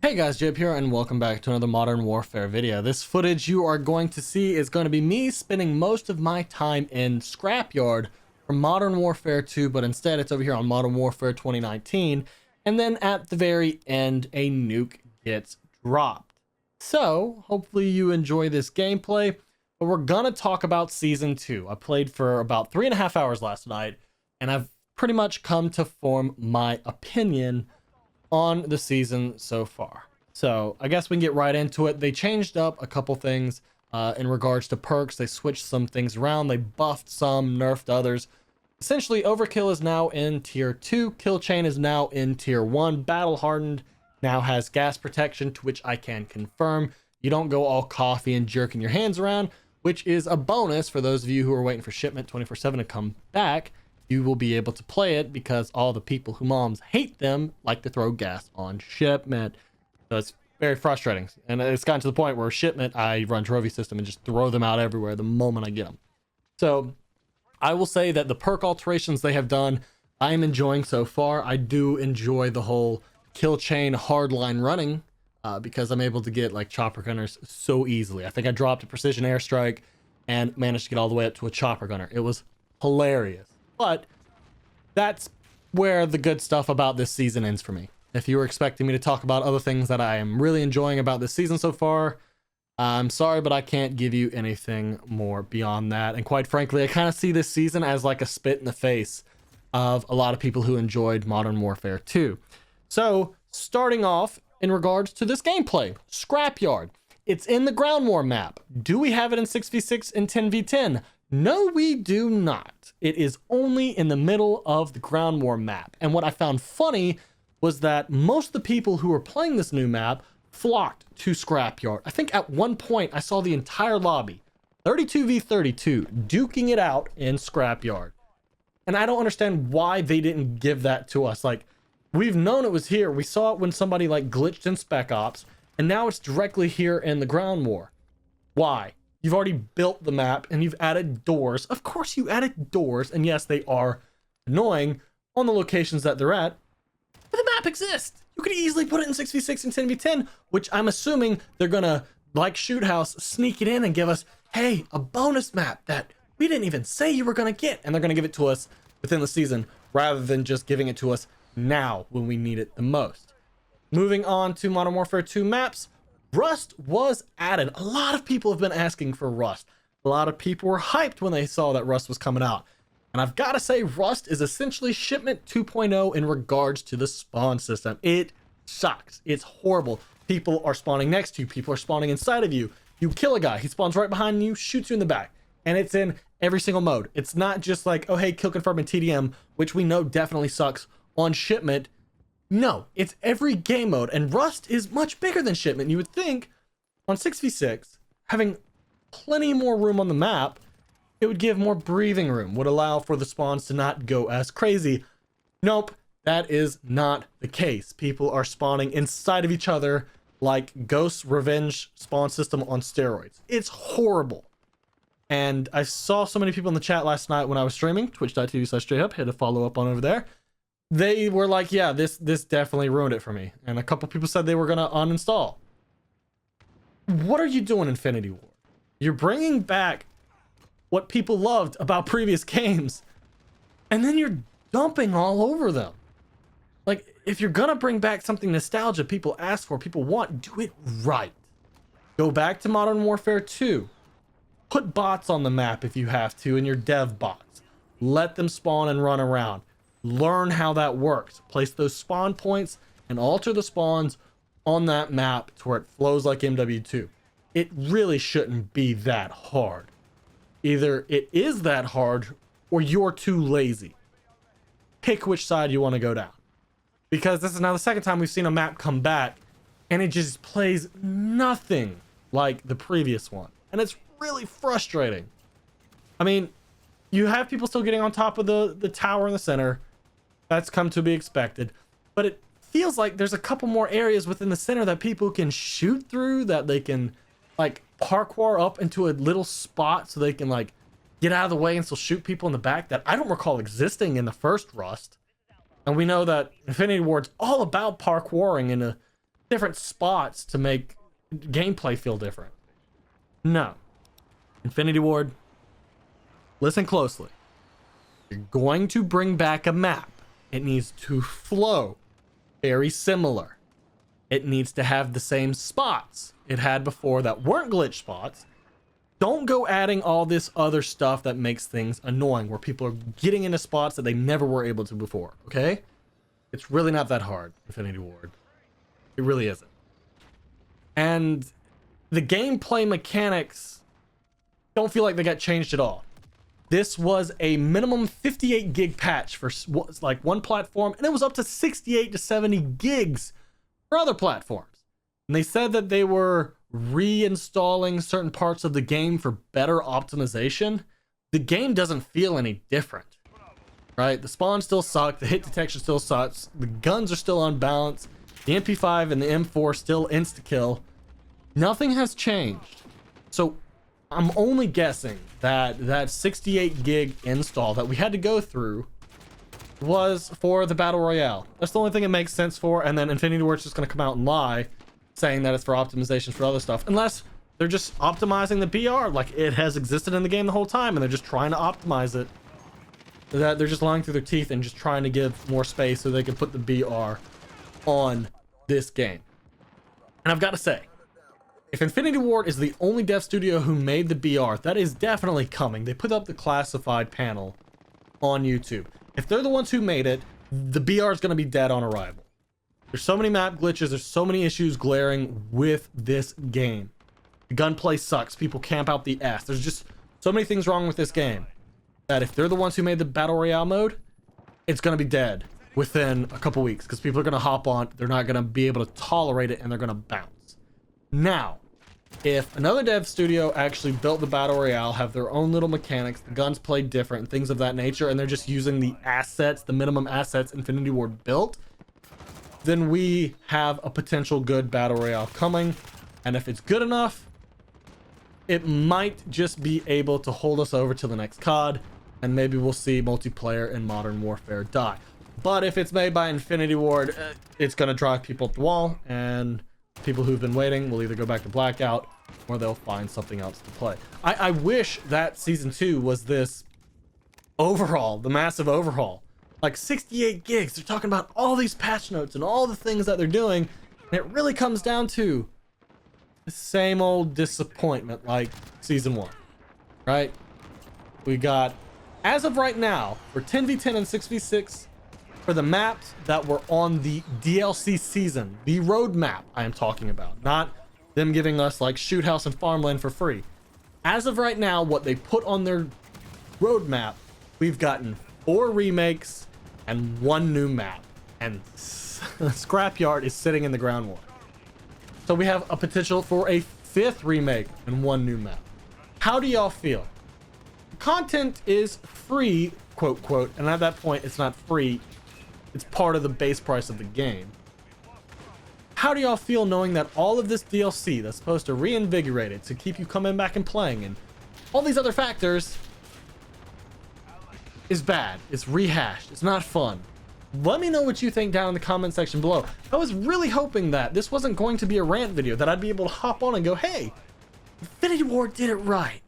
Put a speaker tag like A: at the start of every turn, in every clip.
A: Hey guys, Jib here and welcome back to another Modern Warfare video. This footage you are going to see is going to be me spending most of my time in Scrapyard for Modern Warfare 2, but instead it's over here on Modern Warfare 2019, and then at the very end a nuke gets dropped. So hopefully you enjoy this gameplay, but we're gonna talk about Season 2. I played for about 3.5 hours last night, and I've pretty much come to form my opinion on the season so far. So I guess we can get right into it. They changed up a couple things in regards to perks. They switched some things around. They buffed some, nerfed others. Essentially, Overkill is now in tier 2. Kill Chain is now in tier 1. Battle Hardened now has gas protection, to which I can confirm. You don't go all coffee and jerking your hands around, which is a bonus for those of you who are waiting for shipment 24/7 to come back. You will be able to play it because all the people who moms hate them like to throw gas on shipment. So it's very frustrating. And it's gotten to the point where shipment, I run trophy system and just throw them out everywhere the moment I get them. So I will say that the perk alterations they have done, I am enjoying so far. I do enjoy the whole kill chain hardline running because I'm able to get like chopper gunners so easily. I think I dropped a precision airstrike and managed to get all the way up to a chopper gunner. It was hilarious. But that's where the good stuff about this season ends for me. If you were expecting me to talk about other things that I am really enjoying about this season so far, I'm sorry, but I can't give you anything more beyond that. And quite frankly, I kind of see this season as like a spit in the face of a lot of people who enjoyed Modern Warfare 2. So starting off in regards to this gameplay, Scrapyard. It's in the ground war map. Do we have it in 6v6 and 10v10? No, we do not. It is only in the middle of the ground war map. And what I found funny was that most of the people who were playing this new map flocked to Scrapyard. I think at one point I saw the entire lobby, 32v32, duking it out in Scrapyard. And I don't understand why they didn't give that to us. Like, we've known it was here. We saw it when somebody like glitched in Spec Ops, and now it's directly here in the ground war. Why? You've already built the map and you've added doors. Of course you added doors, and yes, they are annoying on the locations that they're at, but the map exists. You could easily put it in 6v6 and 10v10, which I'm assuming they're gonna, like Shoot House, sneak it in and give us, hey, a bonus map that we didn't even say you were gonna get, and they're gonna give it to us within the season rather than just giving it to us now when we need it the most. Moving on to Modern Warfare 2 maps, Rust was added. A lot of people have been asking for Rust. A lot of people were hyped when they saw that Rust was coming out. And I've got to say, Rust is essentially Shipment 2.0 in regards to the spawn system. It sucks. It's horrible. People are spawning next to you. People are spawning inside of you. You kill a guy. He spawns right behind you, shoots you in the back. And it's in every single mode. It's not just like, oh, hey, kill confirm in TDM, which we know definitely sucks on Shipment. No, it's every game mode, and Rust is much bigger than Shipment. You would think on 6v6, having plenty more room on the map, it would give more breathing room, would allow for the spawns to not go as crazy. Nope, that is not the case. People are spawning inside of each other like Ghost Revenge spawn system on steroids. It's horrible. And I saw so many people in the chat last night when I was streaming, twitch.tv/jhub, hit a follow up on over there. They were like, yeah, this definitely ruined it for me. And a couple people said they were going to uninstall. What are you doing, Infinity Ward? You're bringing back what people loved about previous games, and then you're dumping all over them. Like, if you're going to bring back something nostalgia people ask for, people want, do it right. Go back to Modern Warfare 2. Put bots on the map if you have to, and your dev bots. Let them spawn and run around. Learn how that works. Place those spawn points and alter the spawns on that map to where it flows like MW2. It really shouldn't be that hard. Either it is that hard or you're too lazy. Pick which side you want to go down. Because this is now the second time we've seen a map come back and it just plays nothing like the previous one. And it's really frustrating. I mean, you have people still getting on top of the tower in the center. That's come to be expected, but it feels like there's a couple more areas within the center that people can shoot through, that they can like parkour up into a little spot so they can like get out of the way and still shoot people in the back that I don't recall existing in the first Rust. And we know that Infinity Ward's all about parkouring in a different spots to make gameplay feel different. No. Infinity Ward, listen closely. You're going to bring back a map. It needs to flow very similar. It needs to have the same spots it had before that weren't glitch spots. Don't go adding all this other stuff that makes things annoying, where people are getting into spots that they never were able to before, okay? It's really not that hard, Infinity Ward. It really isn't. And the gameplay mechanics don't feel like they got changed at all. This was a minimum 58 gig patch for like one platform, and it was up to 68 to 70 gigs for other platforms. And they said that they were reinstalling certain parts of the game for better optimization. The game doesn't feel any different, right? The spawns still suck, the hit detection still sucks, the guns are still unbalanced, the MP5 and the M4 still insta-kill. Nothing has changed. So I'm only guessing that that 68 gig install that we had to go through was for the Battle Royale. That's the only thing it makes sense for, and then Infinity Ward's just going to come out and lie, saying that it's for optimization for other stuff. Unless they're just optimizing the BR like it has existed in the game the whole time, and they're just trying to optimize it. That they're just lying through their teeth and just trying to give more space so they can put the BR on this game. And I've got to say, if Infinity Ward is the only dev studio who made the BR, that is definitely coming. They put up the classified panel on YouTube. If they're the ones who made it, the BR is going to be dead on arrival. There's so many map glitches. There's so many issues glaring with this game. The gunplay sucks. People camp out the ass. There's just so many things wrong with this game that if they're the ones who made the Battle Royale mode, it's going to be dead within a couple weeks because people are going to hop on. They're not going to be able to tolerate it, and they're going to bounce. Now, if another dev studio actually built the Battle Royale, have their own little mechanics, the guns play different, and things of that nature, and they're just using the assets, the minimum assets Infinity Ward built, then we have a potential good Battle Royale coming. And if it's good enough, it might just be able to hold us over to the next COD, and maybe we'll see multiplayer in Modern Warfare die. But if it's made by Infinity Ward, it's going to drive people up the wall, and people who've been waiting will either go back to Blackout or they'll find something else to play. I wish that Season 2 was this overhaul, the massive overhaul. Like 68 gigs, they're talking about all these patch notes and all the things that they're doing, and it really comes down to the same old disappointment like Season 1, right? We got, as of right now, for 10v10 and 6v6, for the maps that were on the DLC season, the roadmap I am talking about, not them giving us like Shoot House and Farmland for free. As of right now, what they put on their roadmap, we've gotten 4 remakes and 1 new map, and Scrapyard is sitting in the ground war. So we have a potential for a 5th remake and 1 new map. How do y'all feel? Content is free, quote, quote, and at that point, it's not free. It's part of the base price of the game. How do y'all feel knowing that all of this DLC that's supposed to reinvigorate it, to keep you coming back and playing, and all these other factors is bad? It's rehashed. It's not fun. Let me know what you think down in the comment section below. I was really hoping that this wasn't going to be a rant video, that I'd be able to hop on and go, hey, Infinity Ward did it right.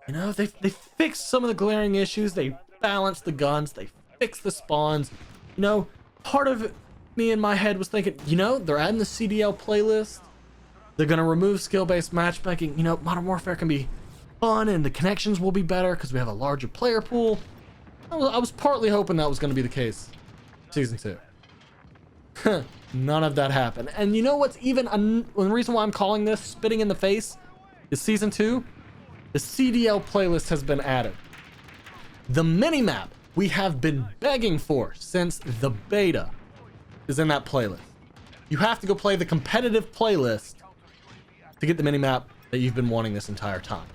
A: You know, they fixed some of the glaring issues. They balanced the guns. They fixed the spawns. You know, part of me in my head was thinking, you know, they're adding the CDL playlist. They're going to remove skill-based matchmaking. You know, Modern Warfare can be fun and the connections will be better because we have a larger player pool. I was partly hoping that was going to be the case. Season 2. None of that happened. And you know what's even the reason why I'm calling this spitting in the face is Season 2? The CDL playlist has been added. The minimap we have been begging for since the beta is in that playlist. You have to go play the competitive playlist to get the minimap that you've been wanting this entire time.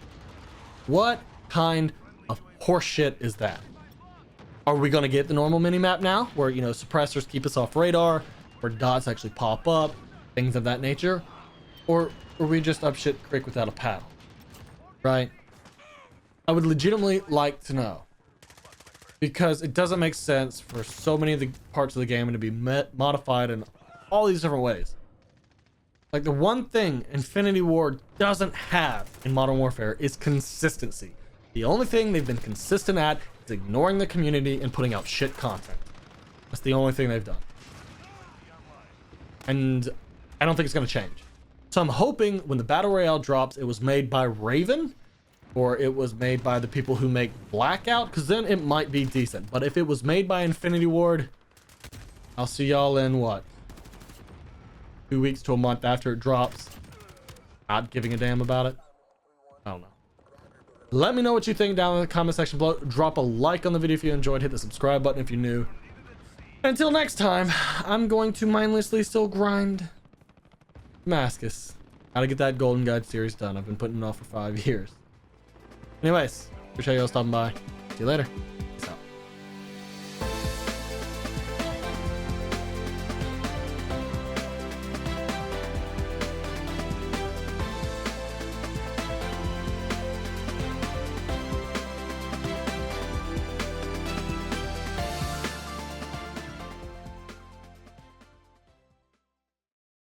A: What kind of horseshit is that? Are we going to get the normal minimap now, where, you know, suppressors keep us off radar, where dots actually pop up, things of that nature? Or are we just up shit creek without a paddle? Right? I would legitimately like to know, because it doesn't make sense for so many of the parts of the game to be modified in all these different ways. Like, the one thing Infinity Ward doesn't have in Modern Warfare is consistency. The only thing they've been consistent at is ignoring the community and putting out shit content. That's the only thing they've done. And I don't think it's going to change. So I'm hoping when the Battle Royale drops, it was made by Raven, or it was made by the people who make Blackout, because then it might be decent. But if it was made by Infinity Ward, I'll see y'all in what? 2 weeks to a month after it drops. Not giving a damn about it. I don't know. Let me know what you think down in the comment section below. Drop a like on the video if you enjoyed. Hit the subscribe button if you're new. Until next time, I'm going to mindlessly still grind Damascus. Gotta get that Golden Guide series done. I've been putting it off for 5 years. Anyways, appreciate y'all stopping by. See you later.